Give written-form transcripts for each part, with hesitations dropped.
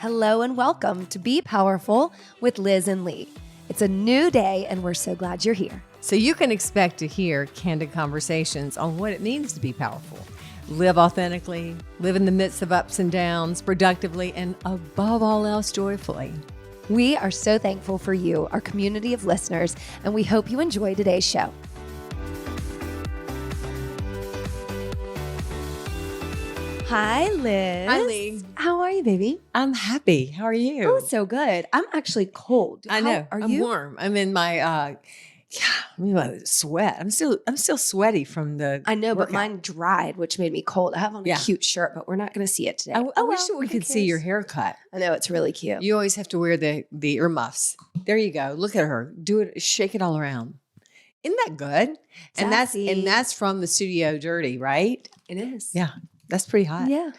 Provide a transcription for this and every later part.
Hello and welcome to Be Powerful with Liz and Lee. It's a new day and we're so glad you're here. So you can expect to hear candid conversations on what it means to be powerful. Live authentically, live in the midst of ups and downs, productively, and above all else, joyfully. We are so thankful for you, our community of listeners, and we hope you enjoy today's show. Hi, Liz. Hi, Lee. How are you, baby? I'm happy. How are you? Oh, so good. I'm actually cold. I know. Are I'm you? warm. I'm in my sweat. I'm still sweaty from the I know, but workout. mine dried, which made me cold. I have on a cute shirt, but we're not going to see it today. I wish we could see your haircut. I know, it's really cute. You always have to wear the earmuffs. There you go. Look at her. Do it. Shake it all around. Isn't that good? Sassy. And that's from the Studio Dirty, right? It is. Yeah. That's pretty hot. Yeah.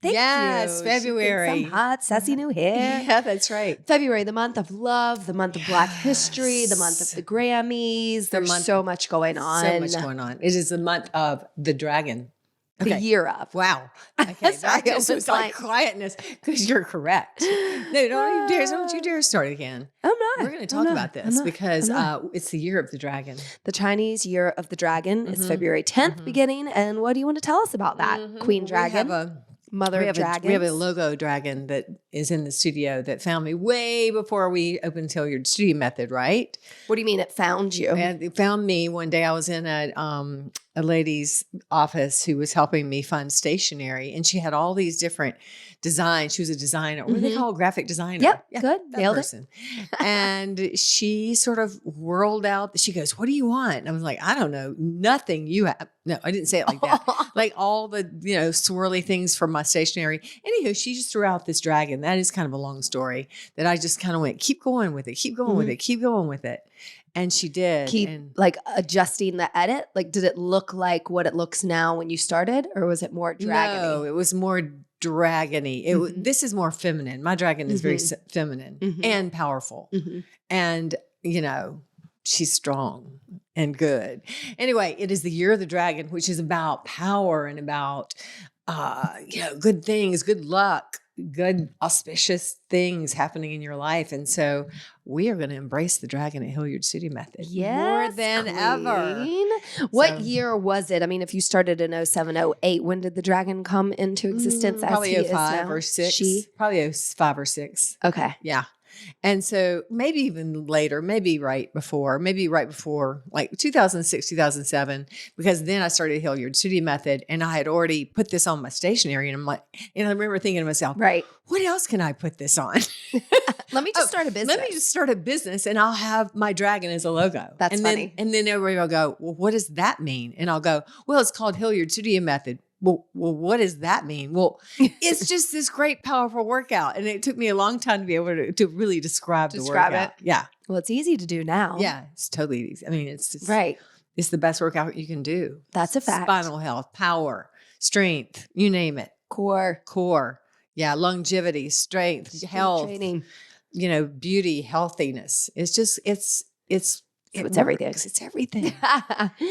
Thank Yes, you. February. Some hot, sassy new hair. Yeah, that's right. February, the month of love, the month of Black history, the month of the Grammys. There's so much going on. So much going on. It is the month of the dragon. The year of. Wow. Okay. Sorry, That just it was was like like- quietness because you're correct. No, don't you dare start again. I'm not. We're going to talk about this because it's the year of the dragon. The Chinese year of the dragon is February 10th beginning. And what do you want to tell us about that? Queen dragon, mother of dragons. We have a logo dragon that is in the studio that found me way before we opened Hilliard Studio Method, right? What do you mean it found you? And it found me one day. I was in a lady's office who was helping me find stationery, and she had all these different designs. She was a designer. What do they call a graphic designer? Yep, Yeah, good. that Nailed person. And she sort of whirled out. She goes, "What do you want?" And I was like, "I don't know. Nothing you have." No, I didn't say it like that. Like all the swirly things for my stationery. Anywho, she just threw out this dragon. That is kind of a long story that I just kind of went, keep going with it, keep going with it, keep going with it. And she did. Like adjusting the edit? Like, did it look like what it looks now when you started? Or was it more dragony? No, it was more dragony. This is more feminine. My dragon is very feminine and powerful. And, she's strong and good. Anyway, it is the year of the dragon, which is about power and about, good things, good luck, good auspicious things happening in your life. And so we are going to embrace the dragon at Hilliard Studio Method more than ever. What year was it? I mean, if you started in 07, 08, when did the dragon come into existence? Probably as he is 05 now? or 6. She? Probably 05 or 6. Okay. Yeah. And so maybe even later, maybe right before like 2006, 2007, because then I started Hilliard Studio Method and I had already put this on my stationery. And I'm like, and I remember thinking to myself, right, what else can I put this on? Let me just start a business. Let me just start a business and I'll have my dragon as a logo. That's funny. And then everybody will go, well, what does that mean? And I'll go, well, it's called Hilliard Studio Method. Well, what does that mean? Well, it's just this great, powerful workout. And it took me a long time to be able to really describe the workout. Yeah. Well, it's easy to do now. Yeah. It's totally easy. I mean, it's right. It's the best workout you can do. That's a fact. Spinal health, power, strength, you name it. Core. Yeah. Longevity, strength, health, training. Beauty, healthiness. It's just, it's everything. It's everything.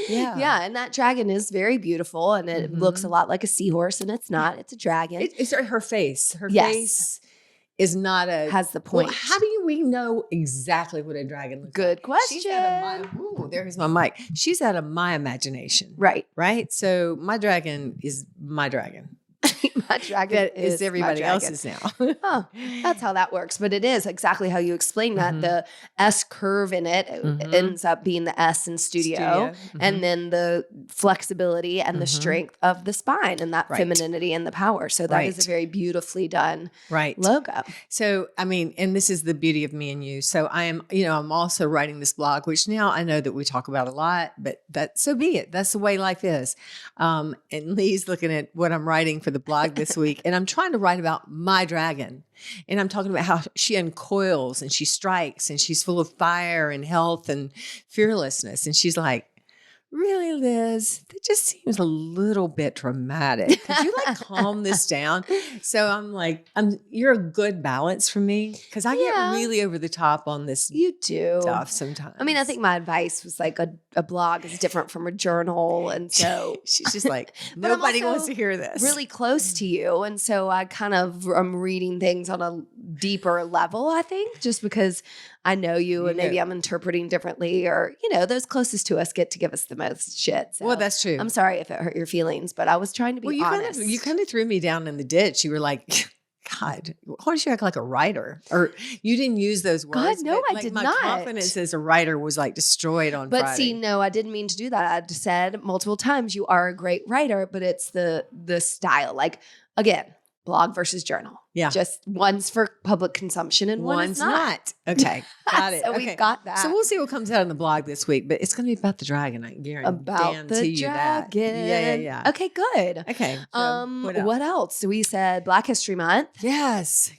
Yeah. And that dragon is very beautiful and it looks a lot like a seahorse and it's not. It's a dragon. It's her face. Her face is not has the point. Well, how do we know exactly what a dragon looks like? Good question. She's out of there's my mic. She's out of my imagination. Right. Right? So my dragon is my dragon. My dragon that is everybody else's now. Oh, that's how that works. But it is exactly how you explain that. The S curve in it ends up being the S in studio. And then the flexibility and the strength of the spine and that femininity and the power. So that is a very beautifully done logo. So, I mean, and this is the beauty of me and you. So I am, I'm also writing this blog, which now I know that we talk about a lot, but so be it. That's the way life is. And Lee's looking at what I'm writing for the blog this week, and I'm trying to write about my dragon. And I'm talking about how she uncoils and she strikes and she's full of fire and health and fearlessness. And she's like, really, Liz, that just seems a little bit dramatic. Could you like calm this down? So I'm like, you're a good balance for me because I get really over the top on this You do. stuff sometimes. I mean, I think my advice was like a blog is different from a journal. And so she's just like, nobody wants to hear this. Really close to you. And so I kind of am reading things on a deeper level, I think, just because I know you and maybe I'm interpreting differently, or, those closest to us get to give us the most shit. So well, that's true. I'm sorry if it hurt your feelings, but I was trying to be honest. You kind of threw me down in the ditch. You were like, God, why don't you act like a writer? Or you didn't use those words. God, no, I did not. My confidence as a writer was like destroyed on Friday. But see, no, I didn't mean to do that. I said multiple times, you are a great writer, but it's the style. Like, again, blog versus journal. Yeah. Just one's for public consumption and one's not. Okay. Got it. So we've got that. So we'll see what comes out on the blog this week, but it's going to be about the dragon. I guarantee About the dragon. Yeah. Okay, good. Okay. So what else? We said Black History Month. Yes.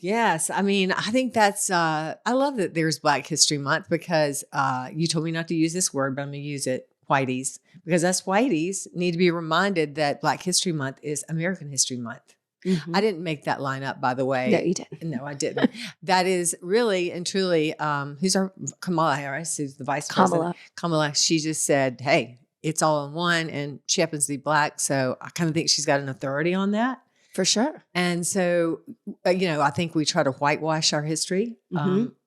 I mean, I think that's, I love that there's Black History Month because you told me not to use this word, but I'm going to use it. Whiteys. Because us whiteys need to be reminded that Black History Month is American History Month. Mm-hmm. I didn't make that line up, by the way. No, you didn't. No, I didn't. That is really and truly, who's our Kamala Harris, who's the vice president. Kamala, she just said, hey, it's all in one, and she happens to be Black. So I kind of think she's got an authority on that. For sure. And so, I think we try to whitewash our history,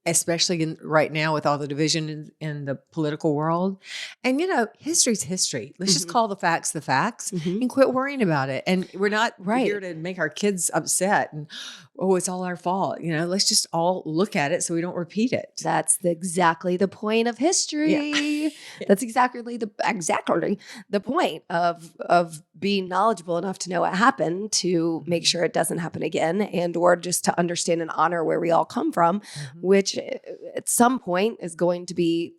especially right now with all the division in the political world. And, history's history. Let's just call the facts and quit worrying about it. And we're not here to make our kids upset and, it's all our fault. Let's just all look at it so we don't repeat it. That's exactly the point of history. Yeah. That's exactly the point of being knowledgeable enough to know what happened to make sure it doesn't happen again, and or just to understand and honor where we all come from, which at some point is going to be,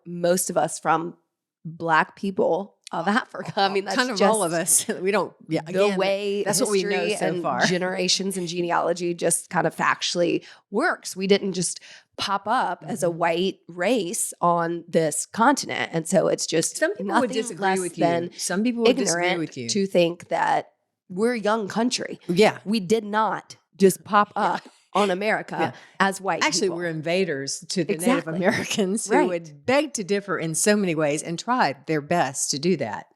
most of us from Black people of Africa. I mean, that's kind of just all of us. We don't, the way that's what we know so far. Generations and genealogy just kind of factually works. We didn't just pop up as a white race on this continent. And so it's just some people would disagree with you. Some people would disagree with you to think that we're a young country. Yeah. We did not just pop up on America as white Actually, people. We're invaders to the Native Americans who would beg to differ in so many ways and tried their best to do that.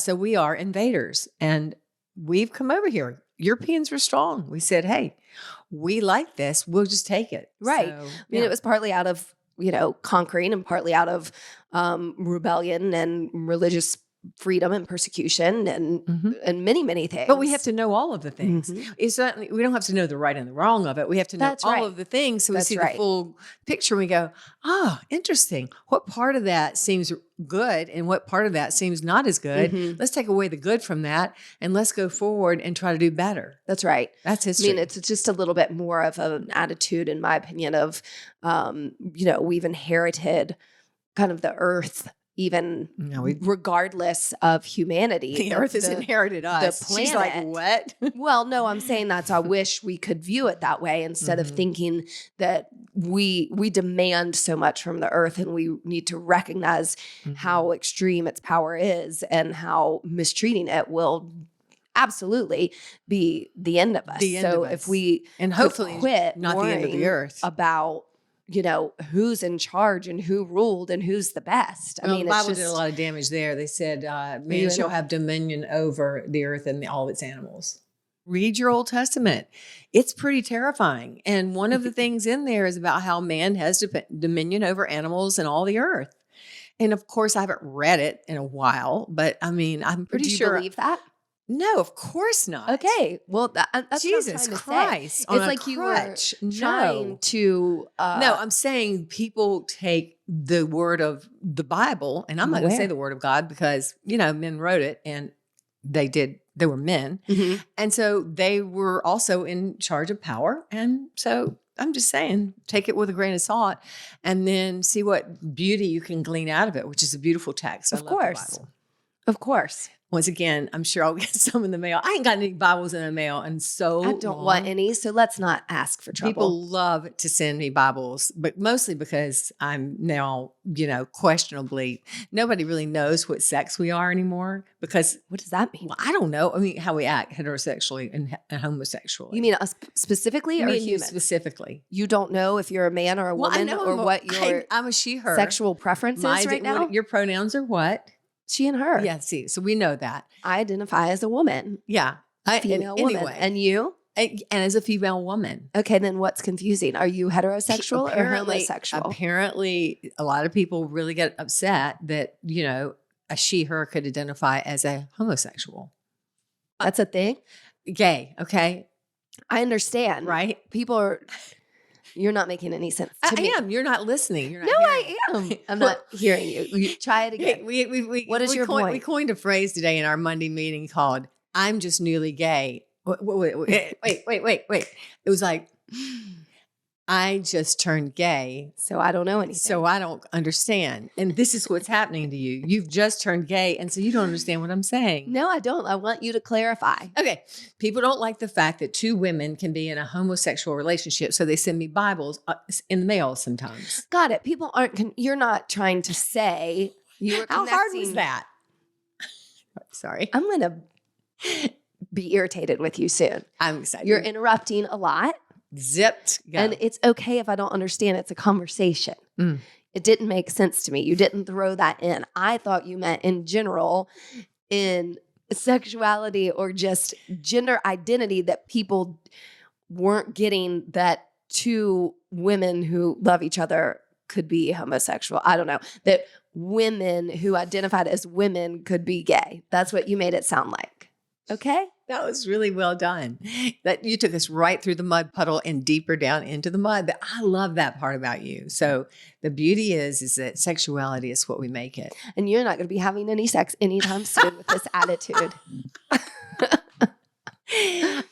So we are invaders, and we've come over here. Europeans were strong. We said, hey, we like this. We'll just take it. Right. So, I mean, it was partly out of, conquering and partly out of rebellion and religious freedom and persecution and many, many things. But we have to know all of the things. It's not, we don't have to know the right and the wrong of it. We have to know all of the things so we see the full picture and we go, interesting. What part of that seems good and what part of that seems not as good? Let's take away the good from that and let's go forward and try to do better. That's right. That's history. I mean, it's just a little bit more of an attitude, in my opinion, of, we've inherited kind of the earth, even regardless of humanity. The earth has inherited us. The planet. She's like, what? Well, no, I'm saying I wish we could view it that way instead of thinking that we demand so much from the earth and we need to recognize how extreme its power is and how mistreating it will absolutely be the end of us. If we and hopefully quit not the end of the earth about who's in charge and who ruled and who's the best. I mean, the Bible did a lot of damage there. They said, man shall have dominion over the earth and all its animals. Read your Old Testament. It's pretty terrifying. And one of the things in there is about how man has dominion over animals and all the earth. And of course, I haven't read it in a while, but I mean, I'm pretty sure. Do you believe that? No, of course not. Okay. Well, that's Jesus Christ. It's like you were trying to. No, I'm saying people take the word of the Bible, and I'm not going to say the word of God because, men wrote it and they were men. And so they were also in charge of power. And so I'm just saying, take it with a grain of salt and then see what beauty you can glean out of it, which is a beautiful text. Of course. Of course. Once again, I'm sure I'll get some in the mail. I ain't got any Bibles in the mail, and so I don't want any, so let's not ask for trouble. People love to send me Bibles, but mostly because I'm now, questionably, nobody really knows what sex we are anymore. Because what does that mean? Well, I don't know. I mean, how we act heterosexually and homosexually. You mean us specifically, or human? You specifically. You don't know if you're a man or a woman, or what your I'm a she/her sexual preference is right now. Your pronouns are what? She and her. Yeah. See, so we know that. I identify as a woman. Yeah, female woman. Anyway. And you? And as a female woman. Okay, then what's confusing? Are you heterosexual or homosexual? Apparently, a lot of people really get upset that, a she/her could identify as a homosexual. That's a thing? Gay, okay? I understand. Right? People are... You're not making any sense to me. I am. You're not listening. You're not I am. I'm not hearing you. Try it again. What is your point? We coined a phrase today in our Monday meeting called, I'm just newly gay. Wait. It was like, I just turned gay. So I don't know anything. So I don't understand. And this is what's happening to you. You've just turned gay. And so you don't understand what I'm saying. No, I don't. I want you to clarify. Okay. People don't like the fact that two women can be in a homosexual relationship. So they send me Bibles in the mail sometimes. Got it. People aren't, you're not trying to say you were How hard was that? Sorry. I'm going to be irritated with you soon. I'm excited. You're interrupting a lot. Zipped. Go. And it's okay if I don't understand. It's a conversation. It didn't make sense to me. You didn't throw that in. I thought you meant in general in sexuality or just gender identity that people weren't getting that two women who love each other could be homosexual. I don't know. That women who identified as women could be gay. That's what you made it sound like. Okay? That was really well done. That you took us right through the mud puddle and deeper down into the mud. But I love that part about you. So the beauty is that sexuality is what we make it. And you're not going to be having any sex anytime soon with this attitude.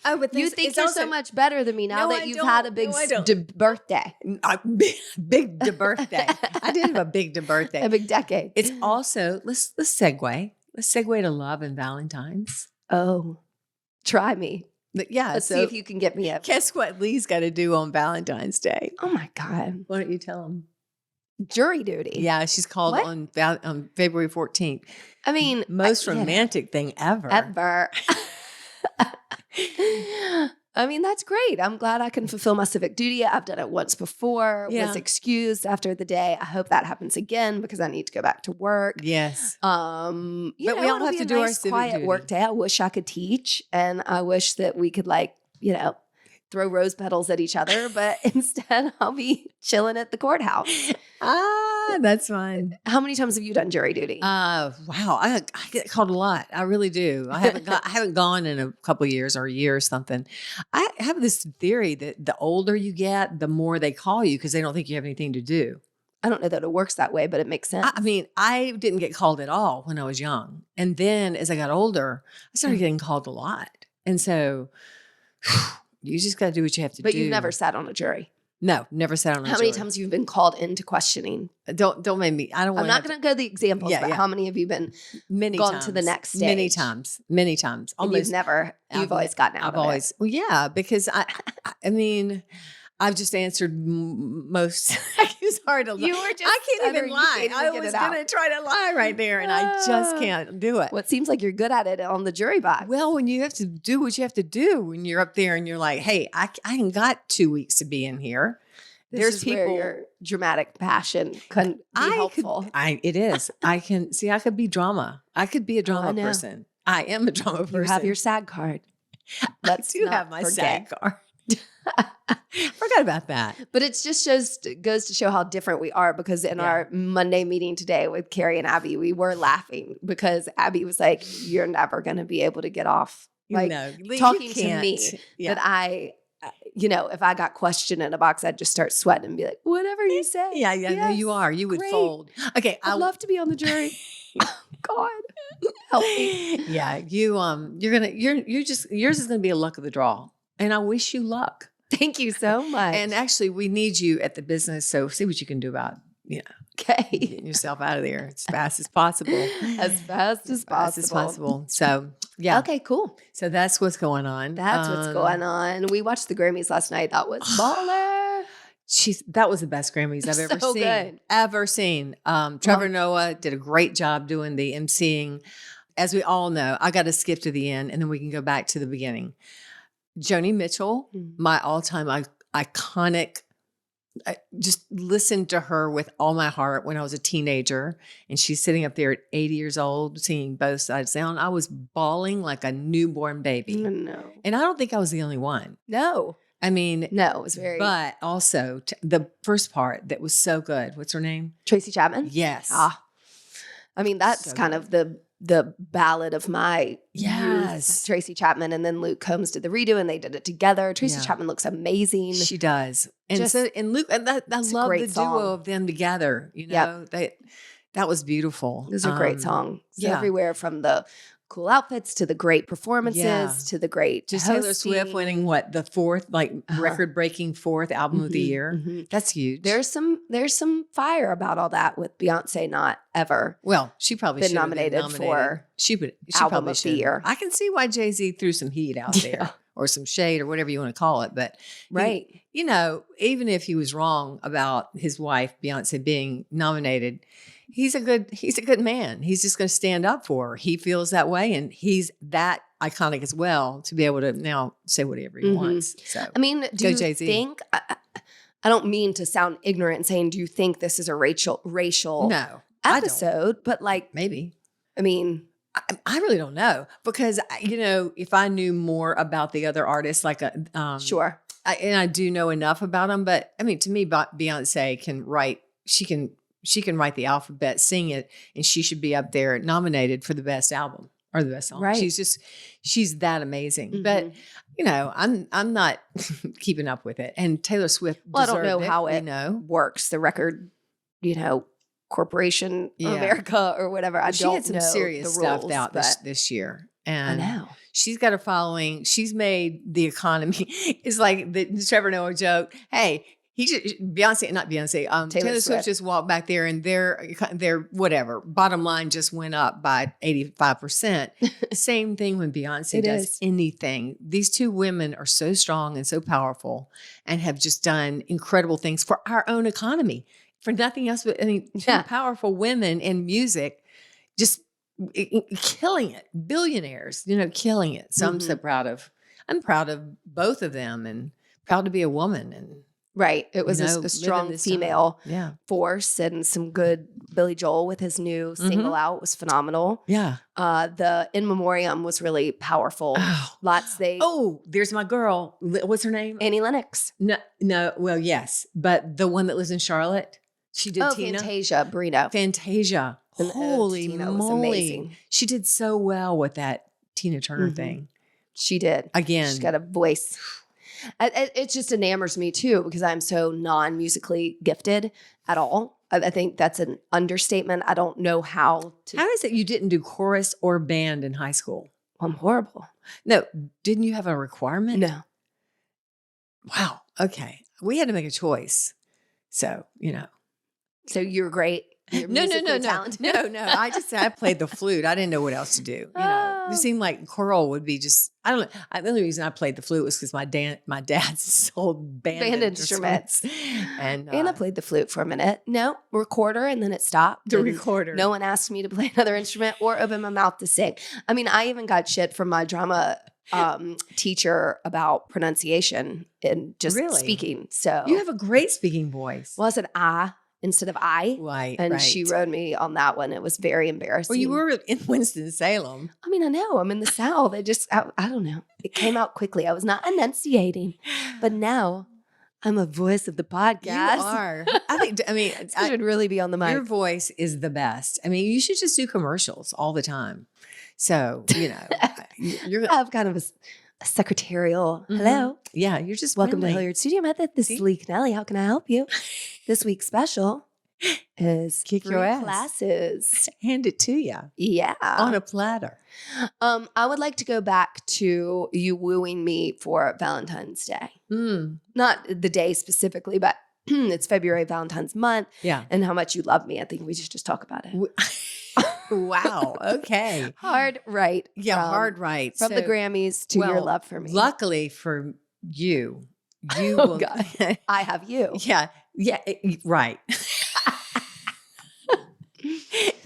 Oh, but you think you're so much better than me now that you've had a big birthday. Big birthday. I did have a big birthday. A big decade. It's also, let's segue. Let's segue to love and Valentine's. Oh, try me. But yeah. Let's see if you can get me up. Guess what Lee's got to do on Valentine's Day? Oh my God. Why don't you tell him? Jury duty. Yeah, she's called on February 14th. I mean, most romantic thing ever. Ever. I mean, that's great. I'm glad I can fulfill my civic duty. I've done it once before, was excused after the day. I hope that happens again because I need to go back to work. Yes. But we don't have to do our civic quiet duty. work day. I wish I could teach, and I wish that we could throw rose petals at each other, but instead I'll be chilling at the courthouse. That's fine. How many times have you done jury duty? Wow. I get called a lot. I really do. I haven't gone in a couple of years or a year or something. I have this theory that the older you get, the more they call you because they don't think you have anything to do. I don't know that it works that way, but it makes sense. I mean, I didn't get called at all when I was young. And then as I got older, I started getting called a lot. And so you just got to do what you have to do. But you've never sat on a jury. No, never sat on a jury. How many times have you been called into questioning? Don't make me. I don't want. I'm not going to go the examples, but how many have you been gone to the next stage? Many times. Almost never. You've always gotten out of it. Well, yeah, because I mean, I've just answered most. It's hard to lie. You were just. I can't even lie. I was going to try to lie right there, and I just can't do it. Well, it seems like you're good at it on the jury box. Well, when you have to do what you have to do, when you're up there and you're like, "Hey, I ain't got 2 weeks to be in here." There's people. Where your dramatic passion can be helpful. It is. I can see. I could be drama. I could be a drama person. I am a drama person. You have your SAG card. Let's have my SAG card. Forgot about that. But it just goes to show how different we are because in our Monday meeting today with Carrie and Abby, we were laughing because Abby was like, you're never going to be able to get off. Like talking to me that I, if I got questioned in a box, I'd just start sweating and be like, whatever you say. Yeah. Yes, no, you are. You would fold. Okay. I'd love to be on the jury. God, help me. Yeah. Yours is going to be a luck of the draw. And I wish you luck. Thank you so much. And actually, we need you at the business. So see what you can do about, Okay. Getting yourself out of there as fast as possible. As fast as possible. So, yeah. Okay, cool. So that's what's going on. That's what's going on. We watched the Grammys last night. That was baller. That was the best Grammys I've ever So seen. good. Ever seen. Trevor Noah did a great job doing the emceeing. As we all know, I got to skip to the end and then we can go back to the beginning. Joni Mitchell, my all-time iconic. I just listened to her with all my heart when I was a teenager, and she's sitting up there at 80 years old singing Both Sides Down. I was bawling like a newborn baby. No. And I don't think I was the only one. No. I mean, no, it was very. But also the first part that was so good. What's her name? Tracy Chapman? Yes. I mean, that's so kind of the ballad of my youth, Tracy Chapman, and then Luke Combs did the redo, and they did it together. Tracy Chapman looks amazing. She does, and Luke, and I love the duo of them together. You know, that was beautiful. It was a great song. So everywhere from the cool outfits to the great performances to the great Taylor Swift winning the fourth record-breaking fourth album of the year. That's huge. There's some fire about all that with Beyonce not ever. Well, she probably been nominated for she album probably of the year. I can see why Jay-Z threw some heat out there or some shade or whatever you want to call it, but you know, even if he was wrong about his wife Beyonce being nominated, he's a good man. He's just going to stand up for her. He feels that way, and he's that iconic as well to be able to now say whatever he wants. So, I mean, do you Jay-Z. think? I don't mean to sound ignorant and saying, do you think this is a racial episode? But maybe. I mean, I really don't know because you know, if I knew more about the other artists, sure, and I do know enough about them, but I mean, to me, Beyonce can write. She can write the alphabet, sing it, and she should be up there nominated for the best album or the best song. Right. She's that amazing. But you know, I'm not keeping up with it. And Taylor Swift. Well, I don't know how it works. The record, corporation America or whatever. She had some serious stuff out this year. And I know. She's got a following. She's made the economy. It's like the Trevor Noah joke. Hey, Taylor Swift just walked back there and their whatever bottom line just went up by 85%. Same thing when Beyonce does anything. These two women are so strong and so powerful and have just done incredible things for our own economy. For nothing else but two powerful women in music, just killing it. Billionaires, killing it. So I'm so proud of both of them and proud to be a woman and. Right. It was a strong female force and some good Billy Joel with his new single out was phenomenal. Yeah. The In Memoriam was really powerful. There's my girl. What's her name? Annie Lennox. No. Well, yes. But the one that lives in Charlotte, she did Tina. Fantasia Barrino. Fantasia. Holy moly. Was amazing. She did so well with that Tina Turner thing. She did. Again. She's got a voice. It just enamors me too because I'm so non-musically gifted at all. I think that's an understatement. I don't know how to. How is it you didn't do chorus or band in high school? I'm horrible. No, didn't you have a requirement? No. Wow. Okay. We had to make a choice. So, So you're great. No. I played the flute. I didn't know what else to do. It seemed like choral would be just. I don't know. The only reason I played the flute was because my dad sold band instruments, and I played the flute for a minute. No recorder, and then it stopped. The recorder. No one asked me to play another instrument or open my mouth to sing. I mean, I even got shit from my drama teacher about pronunciation and just speaking. So you have a great speaking voice. Well, I said instead of I. Right. And she rode me on that one. It was very embarrassing. Well, you were in Winston-Salem. I mean, I know. I'm in the South. I don't know. It came out quickly. I was not enunciating. But now I'm a voice of the podcast. You are. I should really be on the mic. Your voice is the best. I mean, you should just do commercials all the time. So, you're I have kind of a secretarial hello. Yeah, you're just welcome friendly. to Hilliard Studio Method. This is Lee Kennelly. How can I help you? This week's special is kick your ass classes. Hand it to you. Yeah. On a platter. I would like to go back to you wooing me for Valentine's Day. Not the day specifically, but it's February, Valentine's month, Yeah. and how much you love me. I think we should just talk about it. Wow. Okay. Hard right. Yeah, hard right. From the Grammys to your love for me. Luckily for you Oh, will. God. I have you. Yeah. Yeah. Right.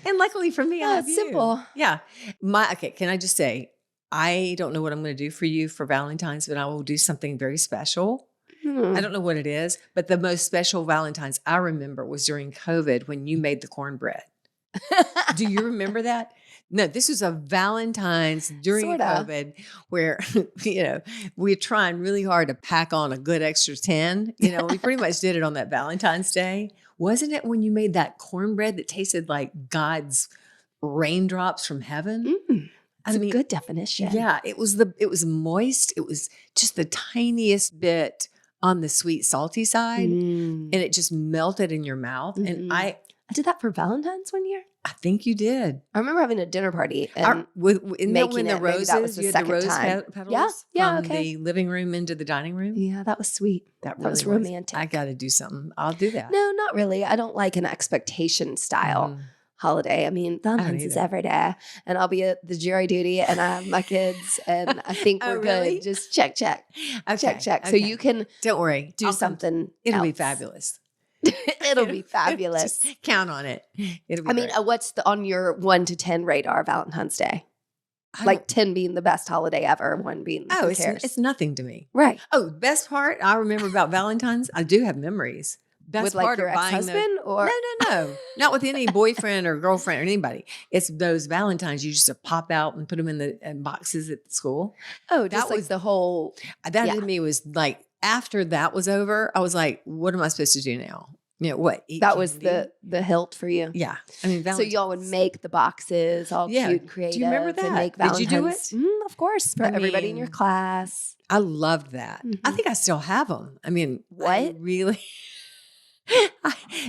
And luckily for me, I have you. Simple. Yeah. Okay. Can I just say, I don't know what I'm going to do for you for Valentine's, but I will do something very special. I don't know what it is, but the most special Valentine's I remember was during COVID when you made the cornbread. Do you remember that? No, this was a Valentine's during COVID where, we're trying really hard to pack on a good extra 10. We pretty much did it on that Valentine's Day. Wasn't it when you made that cornbread that tasted like God's raindrops from heaven? That's a good definition. Yeah, it was moist. It was just the tiniest bit on the sweet, salty side. And it just melted in your mouth. And I did that for Valentine's one year. I think you did. I remember having a dinner party and isn't that when the roses, that was the you had the rose petals from okay. the living room into the dining room? Yeah, that was sweet. That really was romantic. I got to do something. I'll do that. No, not really. I don't like an expectation style holiday. I mean, Valentine's is every day, and I'll be at the jury duty, and I have my kids, and I think we're good. Just check. Okay. Check. So you can don't worry, do something. It'll be fabulous. It'll be fabulous. Just count on it. It'll be I mean, what's on your 1 to 10 radar Valentine's Day? Like 10 being the best holiday ever, 1 being it's nothing to me. Right. Oh, best part I remember about Valentine's, I do have memories. Best with part like your ex-husband or no, not with any boyfriend or girlfriend or anybody. It's those Valentines you used to pop out and put them in the boxes at school. Oh, that was the whole. That to me was like after that was over, I was like, what am I supposed to do now? What? Eat that candy? Was the hilt for you. Yeah, I mean, so y'all would make the boxes all cute and creative. Do you remember that? And make Did you do it? Of course, for everybody in your class. I loved that. I think I still have them. I mean, what? I really.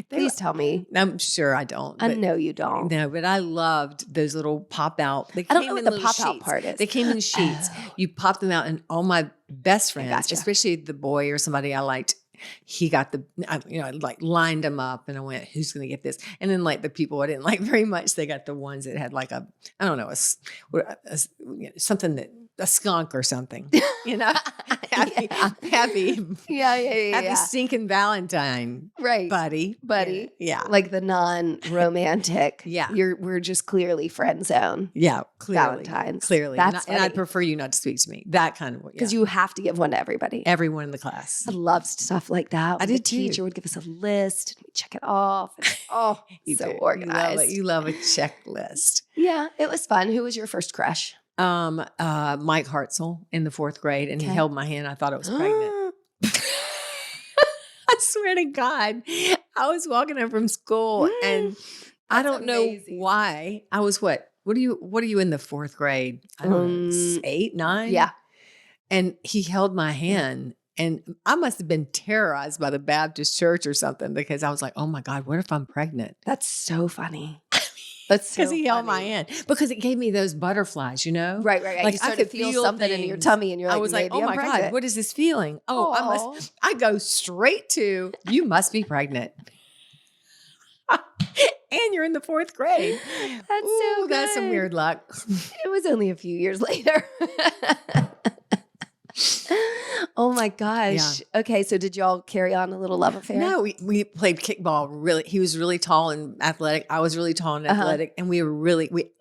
Please tell me. I'm sure I don't. I know you don't. No, but I loved those little pop out. I don't know what the pop out part is. They came in sheets. You pop them out, and all my best friends, especially the boy or somebody I liked, he got I like lined them up, and I went, "Who's going to get this?" And then like the people I didn't like very much, they got the ones that had like I don't know, something that. A skunk or something, happy, happy stinking Valentine, right, buddy, yeah, like the non-romantic, we're just clearly friend zone, Valentine's, clearly, and I prefer you not to speak to me, that kind of because you have to give one to everyone in the class. I love stuff like that. I did too. The teacher would give us a list, and we check it off. And, so organized. You love a checklist. Yeah, it was fun. Who was your first crush? Mike Hartzell in the 4th grade, and he held my hand. I thought I was pregnant. I swear to God, I was walking home from school, and I don't know why. I was what? What are you in the 4th grade? I don't know, 8, 9. Yeah, and he held my hand. And I must have been terrorized by the Baptist church or something because I was like, oh my God, what if I'm pregnant? That's so funny. That's because he held my hand because it gave me those butterflies, Right. Like I could feel something in your tummy, and you're like, I was like, oh my God, what is this feeling? Oh, I go straight to, you must be pregnant. And you're in the 4th grade. That's so good. That's some weird luck. It was only a few years later. Oh my gosh. Yeah. Okay, so did y'all carry on a little love affair? No, we played kickball. He was really tall and athletic. I was really tall and athletic. And we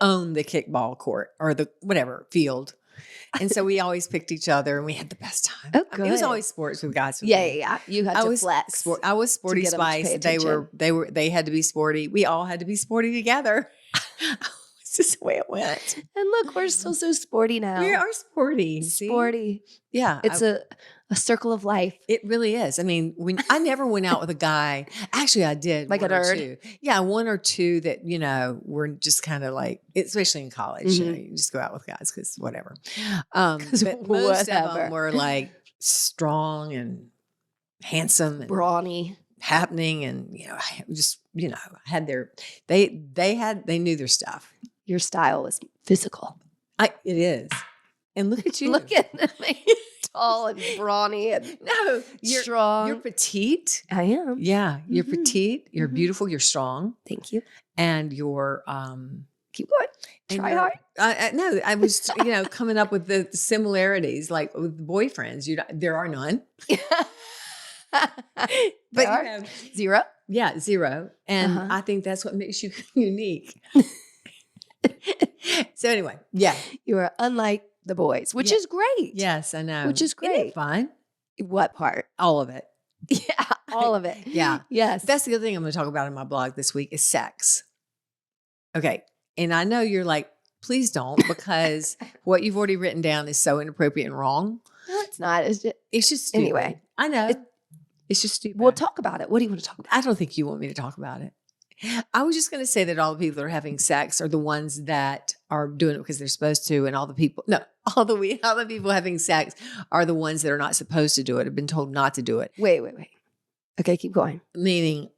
owned the kickball court or the whatever field. And so we always picked each other and we had the best time. Oh, good. It was always sports with guys. Yeah. You had to flex. I was sporty spice. They had to be sporty. We all had to be sporty together. It's just the way it went. And look, we're still so sporty now. We are sporty. Sporty. See? Yeah. It's a circle of life. It really is. I mean, I never went out with a guy. Actually, I did. Like a nerd? Yeah, 1 or 2 that, were just kind of like, especially in college, you just go out with guys because whatever. But most of them were like strong and handsome. And brawny. Happening and, had they knew their stuff. Your style was physical. It is. And look at you. Look at me. tall and brawny and No, strong. You're petite. I am. Yeah, you're petite. You're beautiful. You're strong. Thank you. And you're Keep going. Try hard. no, I was coming up with the similarities, like with boyfriends. There are none. But you have zero. Yeah, zero. And I think that's what makes you unique. So anyway, yeah. You are unlike the boys, which is great. Yes, I know. Which is great. Isn't it fun? What part? All of it. Yeah, all of it. Yeah. Yes. That's the other thing I'm going to talk about in my blog this week is sex. Okay. And I know you're like, please don't, because what you've already written down is so inappropriate and wrong. No, it's not. It's just stupid. Anyway. I know. It's just stupid. We'll talk about it. What do you want to talk about? I don't think you want me to talk about it. I was just going to say that all the people that are having sex are the ones that are doing it because they're supposed to, and all the people having sex are the ones that are not supposed to do it, have been told not to do it. Wait. Okay, keep going. Meaning,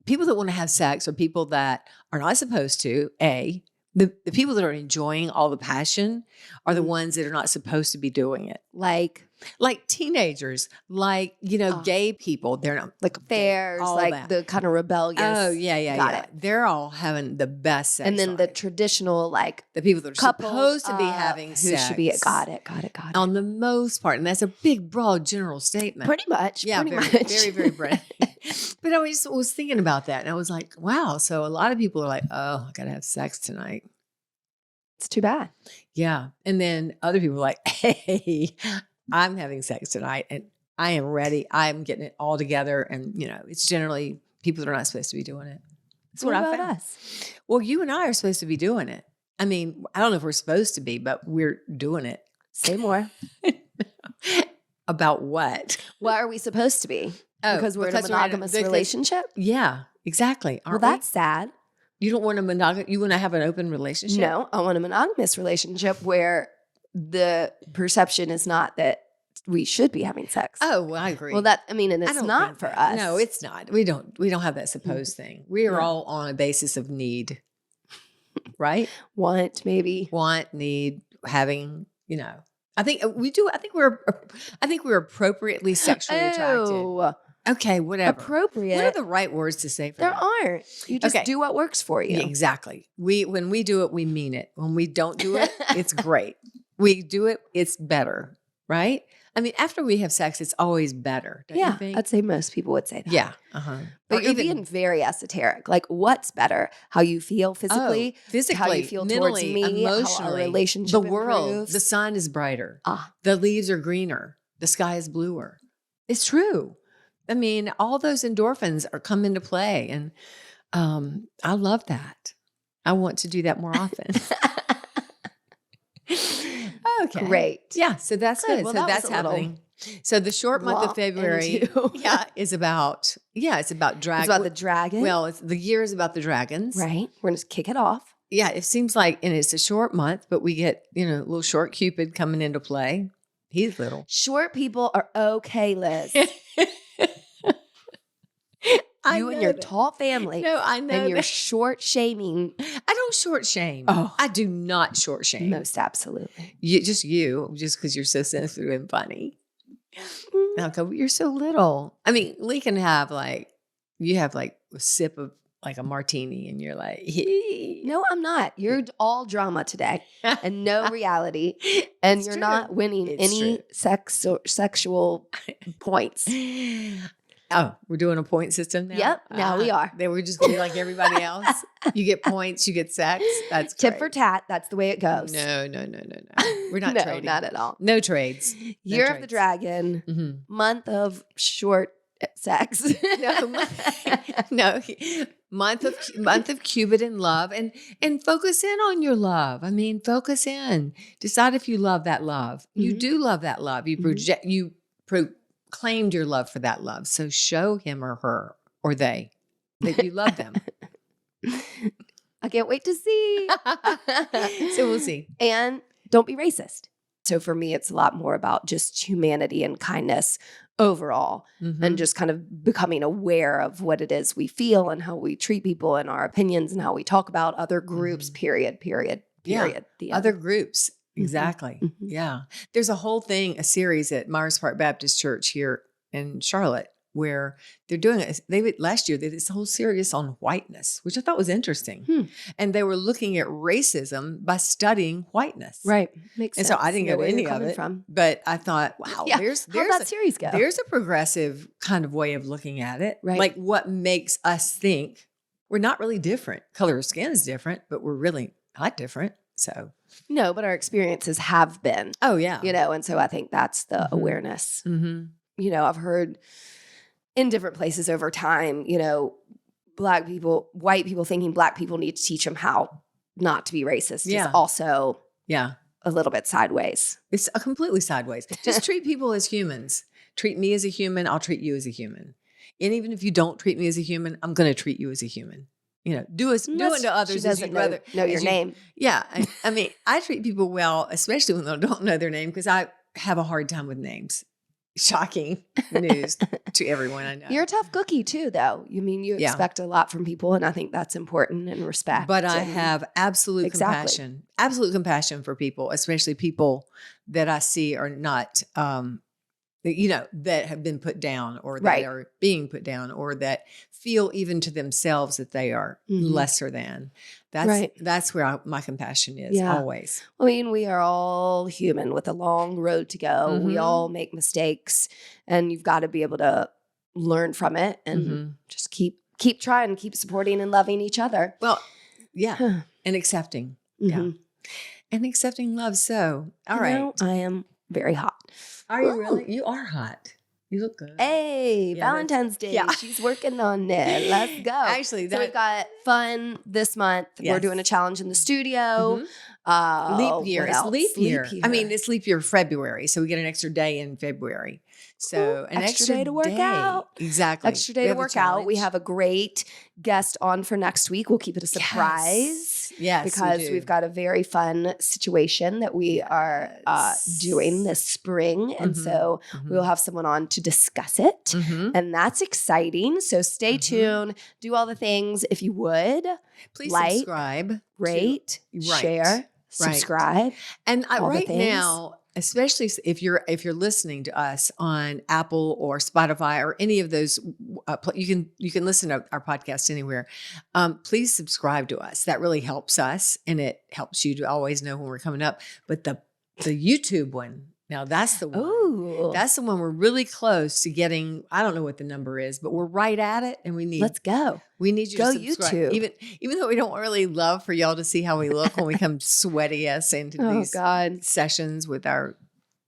people that want to have sex are people that are not supposed to. The people that are enjoying all the passion are the ones that are not supposed to be doing it. Like teenagers, gay people. They're not like fairs, like the kind of rebellious. Oh, yeah. Got it. They're all having the best sex. And then the traditional, the people that are couples, supposed to be having who sex. should be, got it. On the most part. And that's a big, broad, general statement. Pretty much. Yeah, very, very broad. But I was thinking about that. And I was like, wow. So a lot of people are like, oh, I got to have sex tonight. It's too bad. Yeah. And then other people are like, hey, I'm having sex tonight and I am ready. I'm getting it all together. And, it's generally people that are not supposed to be doing it. That's what I found. Us? Well, you and I are supposed to be doing it. I mean, I don't know if we're supposed to be, but we're doing it. Say more. About what? What are we supposed to be? Because we're in a monogamous relationship? Yeah, exactly. Well, that's sad. You don't want you want to have an open relationship? No, I want a monogamous relationship where the perception is not that we should be having sex. Oh, well, I agree. Well, and it's not for us. No, it's not. We don't have that supposed thing. We are all on a basis of need, right? Want, maybe. Want, need, having, I think we do. I think we're appropriately sexually attracted. Okay, whatever. Appropriate. What are the right words to say for that? There aren't. You just do what works for you. Yeah, exactly. When we do it, we mean it. When we don't do it, it's great. We do it, it's better, right? I mean, after we have sex, it's always better. Don't you think? I'd say most people would say that. Yeah. But you're being very esoteric. Like, what's better? How you feel physically? Physically, how you feel mentally, towards me, emotionally. how our relationship the world, improves. the sun is brighter. The leaves are greener. The sky is bluer. It's true. I mean, all those endorphins come into play. And I love that. I want to do that more often. Okay. Great. Yeah. So that's good. Well, so that's happening. So the short month of February, is about, it's about dragon. It's about the dragon. Well, the year is about the dragons. Right. We're going to kick it off. Yeah. It seems like, and it's a short month, but we get, little short Cupid coming into play. He's little. Short people are okay, Liz. You and your tall family. No, I know. And you're short shaming. I don't short shame. Oh, I do not short shame. Most absolutely. Just because you're so sensitive and funny. No, you're so little. I mean, Lee can have you have a sip of a martini and you're like, hey. No, I'm not. You're all drama today and no reality. And you're not winning any sexual points. Oh, we're doing a point system now? Yep, now we are. Then we're just going to be like everybody else. You get points, you get sex. That's Tit for tat. That's the way it goes. No. We're not trading. Not at all. No trades. Year of the dragon, month of short sex. No. Month of Cupid and love, and focus in on your love. I mean, focus in. Decide if you love that love. You do love that love. You project. You proclaimed your love for that love. So show him or her or they that you love them. I can't wait to see. So we'll see. And don't be racist. So for me, it's a lot more about just humanity and kindness overall, and just kind of becoming aware of what it is we feel and how we treat people and our opinions and how we talk about other groups, period. Yeah. Other groups. Exactly. Yeah. There's a whole thing, a series at Myers Park Baptist Church here in Charlotte where they're doing it. Last year they did this whole series on whiteness, which I thought was interesting. And they were looking at racism by studying whiteness. Right. Makes and sense. so I didn't Know get where any you're of coming it. from. But I thought, wow, there's how'd that series go? There's a progressive kind of way of looking at it. Right. Like what makes us think we're not really different. Color of skin is different, but we're really not different. So no, but our experiences have been. Oh yeah. And so I think that's the awareness. I've heard in different places over time, white people thinking Black people need to teach them how not to be racist is also a little bit sideways. It's completely sideways. Just treat people as humans. Treat me as a human. I'll treat you as a human. And even if you don't treat me as a human, I'm going to treat you as a human. Do unto others as you'd rather know your name. Yeah. I mean, I treat people well, especially when they don't know their name, because I have a hard time with names. Shocking news to everyone I know. You're a tough cookie too, though. You expect a lot from people, and I think that's important and respect. But I have absolute compassion for people, especially people that I see are not, that have been put down or that are being put down or that feel even to themselves that they are lesser than. That's where my compassion is always. We are all human with a long road to go. We all make mistakes, and you've got to be able to learn from it and just keep trying, keep supporting and loving each other. Well, yeah, and accepting. Yeah, and accepting love. So, all right. I am very hot. Are you really? You are hot. You look good. Hey, Valentine's Day. Yeah. She's working on it. Let's go. Actually, so we've got fun this month. Yes. We're doing a challenge in the studio. Leap year. It's leap year. I mean, it's leap year February. So we get an extra day in February. So an extra day to work out. Exactly. Extra day to work out. We have a great guest on for next week. We'll keep it a surprise. Yes. Because we've got a very fun situation that we are doing this spring. And so we'll have someone on to discuss it. And that's exciting. So stay tuned. Do all the things if you would. Please subscribe. Rate. Share. Subscribe. And right now, especially if you're listening to us on Apple or Spotify or any of those, you can listen to our podcast anywhere. Please subscribe to us. That really helps us, and it helps you to always know when we're coming up. But the YouTube one, now that's the one. Ooh. That's the one we're really close to getting. I don't know what the number is, but we're right at it, and we need. Let's go. We need you to subscribe. YouTube. Even though we don't really love for y'all to see how we look when we come sweaty us into these sessions with our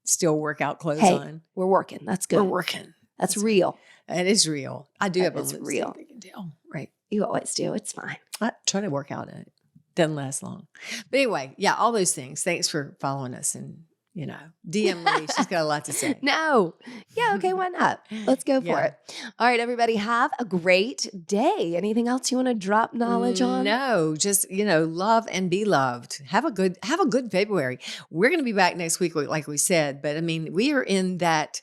still workout clothes on. We're working. That's good. We're working. That's real. It is real. I do have a lipstick. Real. Deal. Right. You always do. It's fine. I try to work out in it. Doesn't last long. But anyway, all those things. Thanks for following us and DM Lee. She's got a lot to say. No. Yeah, okay, why not? Let's go for it. All right, everybody, have a great day. Anything else you want to drop knowledge on? No, just, love and be loved. Have a good February. We're going to be back next week, like we said, but I mean, we are in that.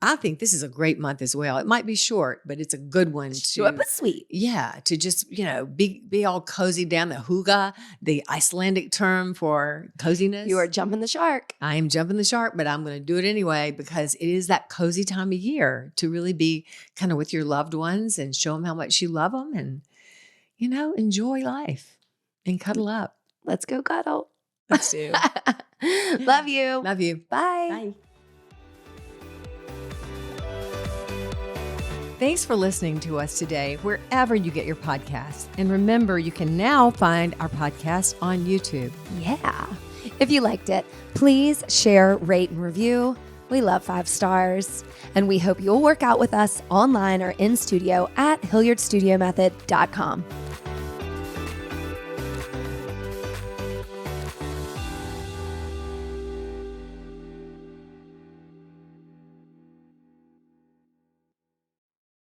I think this is a great month as well. It might be short, but it's a good one. Short but sweet. Yeah, to just, be all cozy down. The hygge, the Icelandic term for coziness. You are jumping the shark. I am jumping the shark, but I'm going to do it anyway because it is that cozy time of year to really be kind of with your loved ones and show them how much you love them and, enjoy life and cuddle up. Let's go cuddle. Let's do. Love you. Love you. Bye. Bye. Thanks for listening to us today, wherever you get your podcasts. And remember, you can now find our podcast on YouTube. Yeah. If you liked it, please share, rate, and review. We love 5 stars. And we hope you'll work out with us online or in studio at HilliardStudioMethod.com.